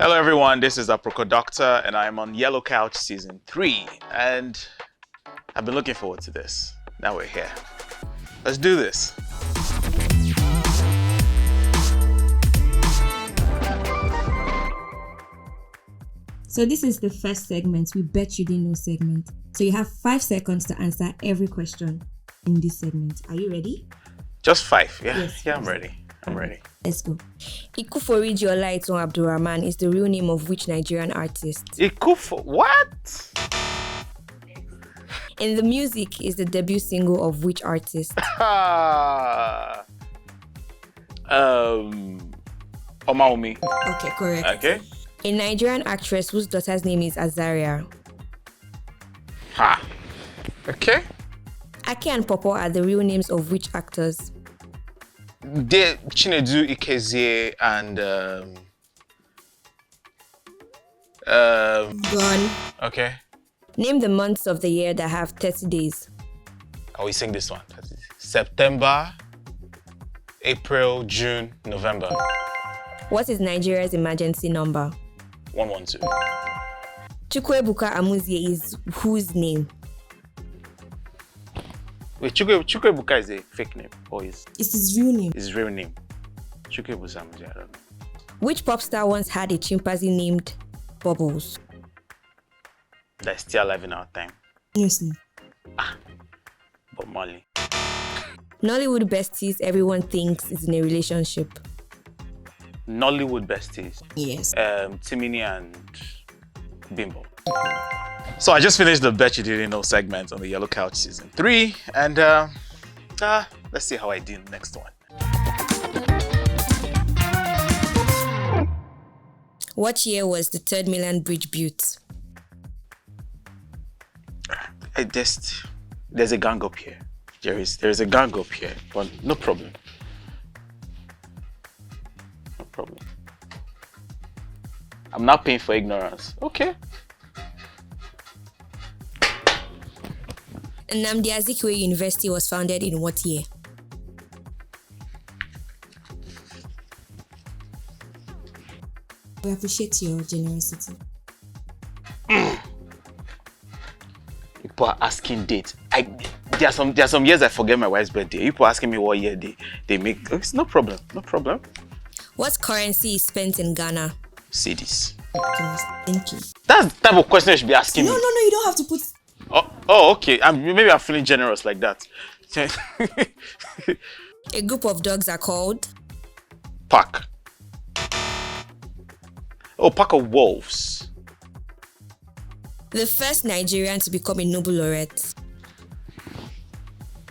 Hello everyone, this is Aproko Doctor and I'm on Yellow Couch Season 3 and I've been looking forward to this. Now we're here. Let's do this. So this is the first segment, we bet you didn't know segment. So you have 5 seconds to answer every question in this segment. Are you ready? Just 5, yeah? Yes, yeah, I'm ready. I'm ready. Let's go. Ikuforiji Olaitun Abdulrahman is the real name of which Nigerian artist? What? In the Music is the debut single of which artist? Omaomi. Okay, correct. Okay. A Nigerian actress whose daughter's name is Azaria. Ha. Okay. Ake and Popo are the real names of which actors? They Chinedu Ikezie and Gone. Okay. Name the months of the year that have 30 days. I will sing this one. September, April, June, November. What is Nigeria's emergency number? 112. Chukwuebuka Amuzie is whose name? Wait, Chukwuebuka is a fake name or is It's his real name. his real name? Chukwuebuka Amuzie, I don't know. Which pop star once had a chimpanzee named Bubbles? That's still alive in our time. Yes. Bob Marley. Nollywood besties everyone thinks is in a relationship. Nollywood besties. Yes. Timini and Bimbo. So I just finished the Bet You Didn't Know segment on the Yellow Couch Season 3 and let's see how I do in the next one. What year was the Third Milan Bridge built? There's a gang up here. There's a gang up here, but no problem. No problem. I'm not paying for ignorance. Okay. Nnamdi Azikiwe University was founded in what year? We appreciate your generosity. People are asking dates. There are some years I forget my wife's birthday. People asking me what year they make. It's no problem. No problem. What currency is spent in Ghana? Cedis. Thank you. That's the type of question you should be asking No, me. you don't have to put. Oh, okay. Maybe I'm feeling generous like that. A group of dogs are called? Pack. Oh, pack of wolves. The first Nigerian to become a Nobel laureate.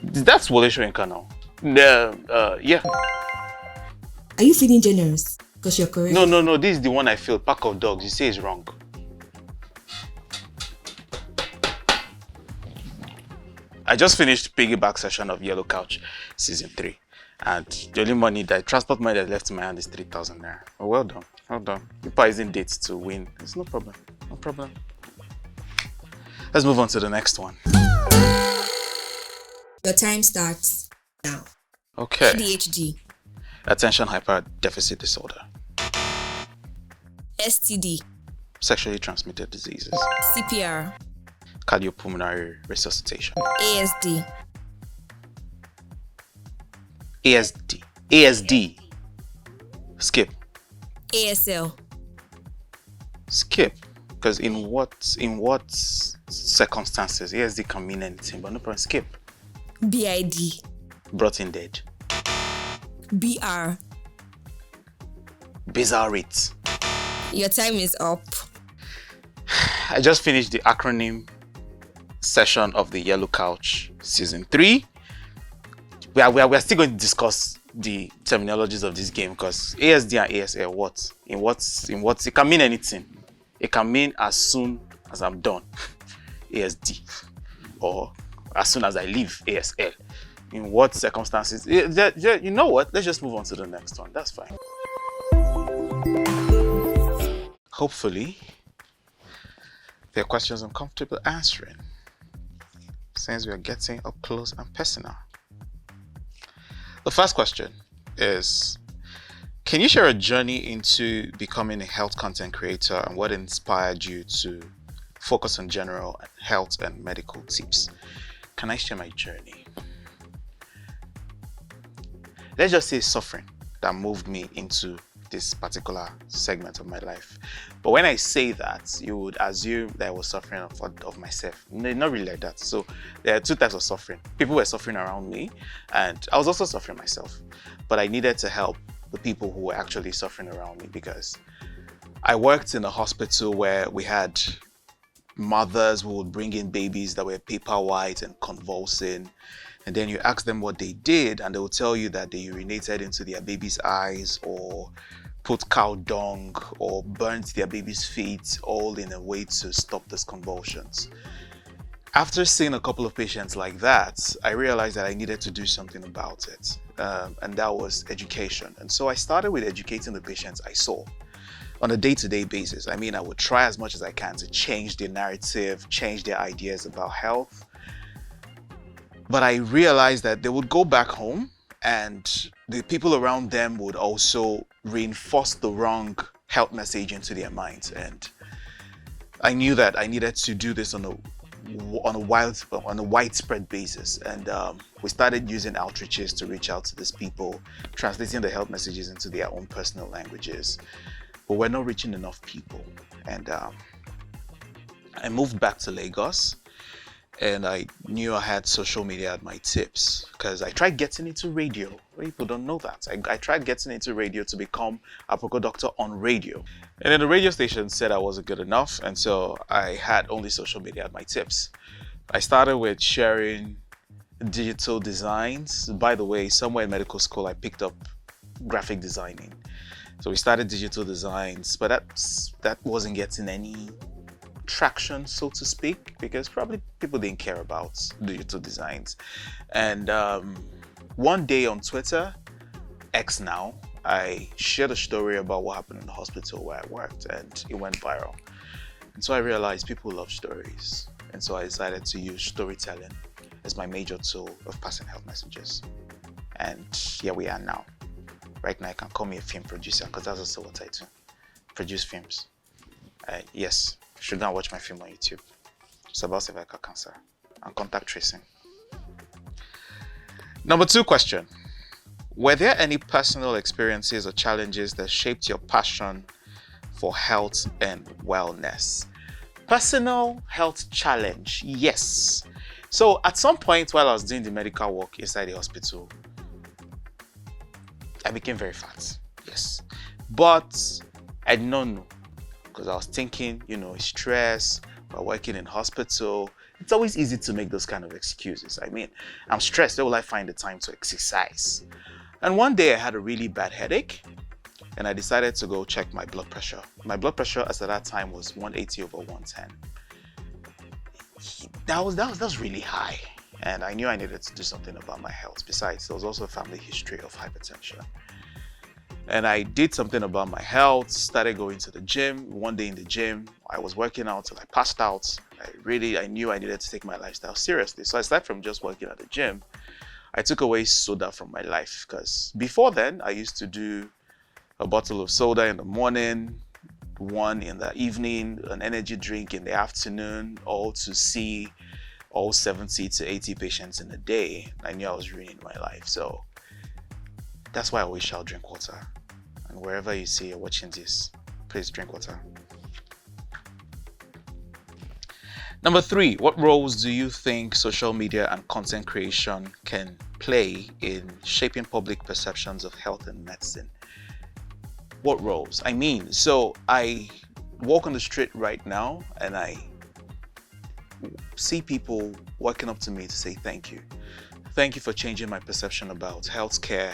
That's Wole Soyinka now. Yeah. Are you feeling generous? Because you're correct. No. This is the one I feel. Pack of dogs. You say it's wrong. I just finished piggyback session of Yellow Couch Season 3. And the only money transport money that left in my hand is 3,000 naira. Oh, well done. Well done. People are using dates to win. It's no problem. No problem. Let's move on to the next one. Your time starts now. Okay. ADHD. Attention hyper deficit disorder. STD. Sexually transmitted diseases. CPR. Cardiopulmonary resuscitation. ASD. ASD. Skip. ASL. Skip. Because in what circumstances ASD can mean anything, but no problem. Skip. BID. Brought in dead. BR. Bizarre rates. Your time is up. I just finished the acronym session of the Yellow Couch Season 3. We are still going to discuss the terminologies of this game because ASD and ASL, in what it can mean anything. It can mean as soon as I'm done, ASD, or as soon as I leave, ASL. In what circumstances? You know what? Let's just move on to the next one. That's fine. Hopefully, there are questions I'm comfortable answering, since we are getting up close and personal. The first question is, Can you share a journey into becoming a health content creator and what inspired you to focus on general health and medical tips? Can I share my journey? Let's just say suffering that moved me into this particular segment of my life. But when I say that, you would assume that I was suffering of myself. No, not really like that. So there are two types of suffering. People were suffering around me, and I was also suffering myself. But I needed to help the people who were actually suffering around me, because I worked in a hospital where we had mothers who would bring in babies that were paper white and convulsing, and then you ask them what they did and they will tell you that they urinated into their baby's eyes or put cow dung or burnt their baby's feet, all in a way to stop these convulsions. After seeing a couple of patients like that, I realized that I needed to do something about it, and that was education. And so I started with educating the patients I saw on a day-to-day basis. I mean, I would try as much as I can to change their narrative, change their ideas about health. But I realized that they would go back home and the people around them would also reinforce the wrong health message into their minds. And I knew that I needed to do this on a widespread basis. And we started using outreaches to reach out to these people, translating the health messages into their own personal languages. But we're not reaching enough people. And I moved back to Lagos, and I knew I had social media at my tips, because I tried getting into radio. People don't know that. I tried getting into radio to become Aproko Doctor on radio. And then the radio station said I wasn't good enough, and so I had only social media at my tips. I started with sharing digital designs. By the way, somewhere in medical school, I picked up graphic designing. So we started digital designs, but that wasn't getting any traction, so to speak, because probably people didn't care about digital designs. And one day on Twitter, X now, I shared a story about what happened in the hospital where I worked, and it went viral. And so I realized people love stories. And so I decided to use storytelling as my major tool of passing health messages. And here we are now. Right now, you can call me a film producer, because that's also what I do. Produce films. Yes. You should go and watch my film on YouTube. It's about cervical cancer and contact tracing. Number 2 question. Were there any personal experiences or challenges that shaped your passion for health and wellness? Personal health challenge, yes. So at some point while I was doing the medical work inside the hospital, I became very fat, yes. But I did not know, because I was thinking, stress, we're working in hospital. It's always easy to make those kind of excuses. I mean, I'm stressed, where will I find the time to exercise? And one day I had a really bad headache, and I decided to go check my blood pressure. My blood pressure as at that time was 180/110. That was really high, and I knew I needed to do something about my health. Besides, there was also a family history of hypertension. And I did something about my health, started going to the gym. One day in the gym, I was working out till I passed out. I knew I needed to take my lifestyle seriously. So I started from just working at the gym. I took away soda from my life, because before then, I used to do a bottle of soda in the morning, one in the evening, an energy drink in the afternoon, all to see all 70 to 80 patients in a day. I knew I was ruining my life. So that's why I always shout, drink water. And wherever you see you're watching this, please drink water. Number 3, what roles do you think social media and content creation can play in shaping public perceptions of health and medicine? What roles? I mean, so I walk on the street right now and I see people walking up to me to say thank you. Thank you for changing my perception about healthcare.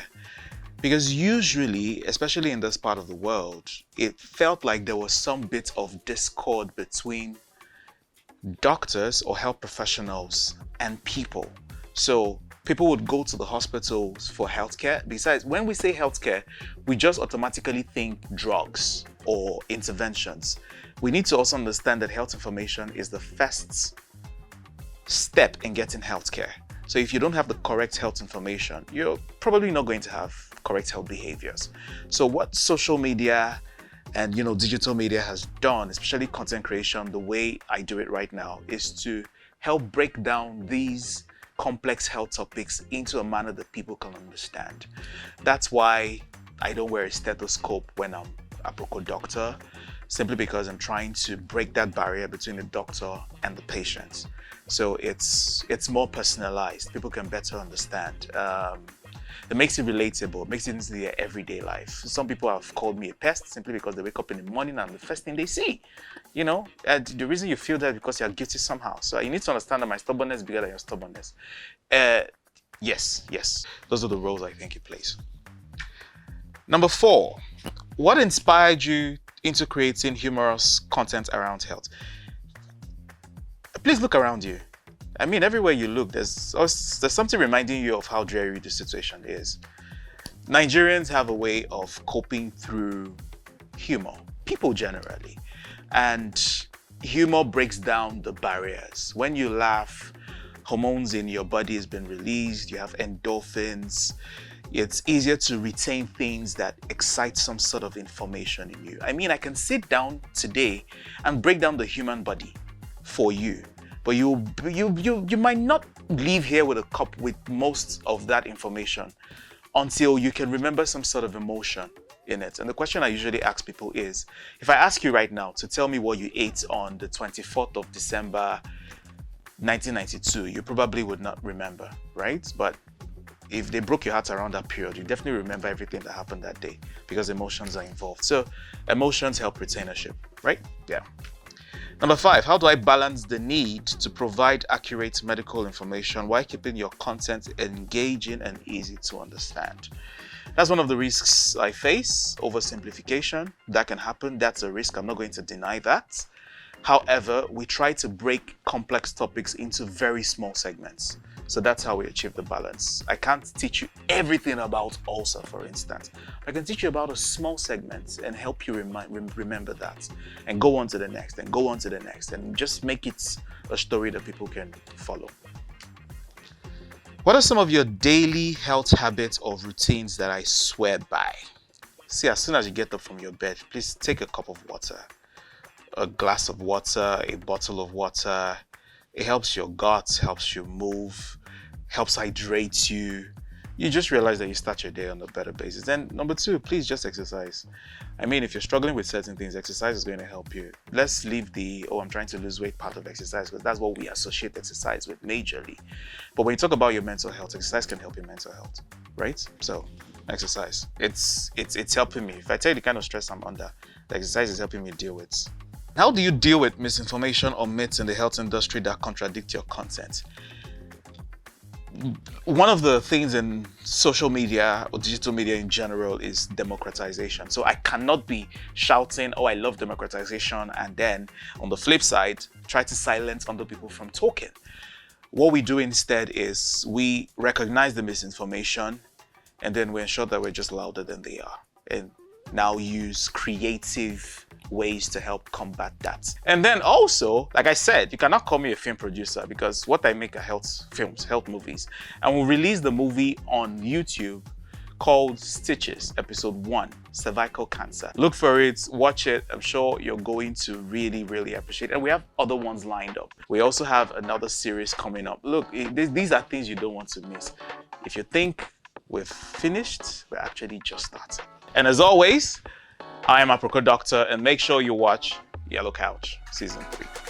Because usually, especially in this part of the world, it felt like there was some bit of discord between doctors or health professionals and people. So people would go to the hospitals for healthcare. Besides, when we say healthcare, we just automatically think drugs or interventions. We need to also understand that health information is the first step in getting healthcare. So if you don't have the correct health information, you're probably not going to have correct health behaviors. So what social media and digital media has done, especially content creation, the way I do it right now, is to help break down these complex health topics into a manner that people can understand. That's why I don't wear a stethoscope when I'm Aproko Doctor, simply because I'm trying to break that barrier between the doctor and the patient. So it's more personalized. People can better understand. It makes it relatable, it makes it into their everyday life. Some people have called me a pest simply because they wake up in the morning and the first thing they see. And the reason you feel that is because you're guilty somehow. So you need to understand that my stubbornness is bigger than your stubbornness. Yes, those are the roles I think it plays. Number 4, what inspired you into creating humorous content around health? Please look around you. I mean, everywhere you look, there's something reminding you of how dreary the situation is. Nigerians have a way of coping through humor, people generally. And humor breaks down the barriers. When you laugh, hormones in your body has been released, you have endorphins. It's easier to retain things that excite some sort of information in you. I mean, I can sit down today and break down the human body for you. But you might not leave here with a cup with most of that information until you can remember some sort of emotion in it. And the question I usually ask people is, if I ask you right now to tell me what you ate on the 24th of December 1992, you probably would not remember, right? But if they broke your heart around that period, you definitely remember everything that happened that day because emotions are involved. So emotions help retainership, right? Yeah. Number 5, how do I balance the need to provide accurate medical information while keeping your content engaging and easy to understand? That's one of the risks I face, oversimplification. That can happen, that's a risk, I'm not going to deny that. However, we try to break complex topics into very small segments. So that's how we achieve the balance. I can't teach you everything about ulcer, for instance. I can teach you about a small segment and help you remember that and go on to the next and go on to the next and just make it a story that people can follow. What are some of your daily health habits or routines that I swear by? See, as soon as you get up from your bed, please take a cup of water, a glass of water, a bottle of water. It helps your gut, helps you move, helps hydrate you. You just realize that you start your day on a better basis. And number 2, please just exercise. I mean, if you're struggling with certain things, exercise is going to help you. Let's leave the, I'm trying to lose weight part of exercise, because that's what we associate exercise with majorly. But when you talk about your mental health, exercise can help your mental health, right? So exercise, it's helping me. If I tell you the kind of stress I'm under, the exercise is helping me deal with. How do you deal with misinformation or myths in the health industry that contradict your content? One of the things in social media or digital media in general is democratization. So I cannot be shouting, I love democratization, and then on the flip side, try to silence other people from talking. What we do instead is we recognize the misinformation and then we ensure that we're just louder than they are, and now use creative ways to help combat that. And then also, like I said, you cannot call me a film producer, because what I make are health films, health movies. And we'll release the movie on YouTube called Stitches, episode 1, cervical cancer. Look for it, watch it. I'm sure you're going to really, really appreciate it. And we have other ones lined up. We also have another series coming up. Look, these are things you don't want to miss. If you think we've finished, we're actually just starting. And as always, I am Aproko Doctor, and make sure you watch Yellow Couch Season 3.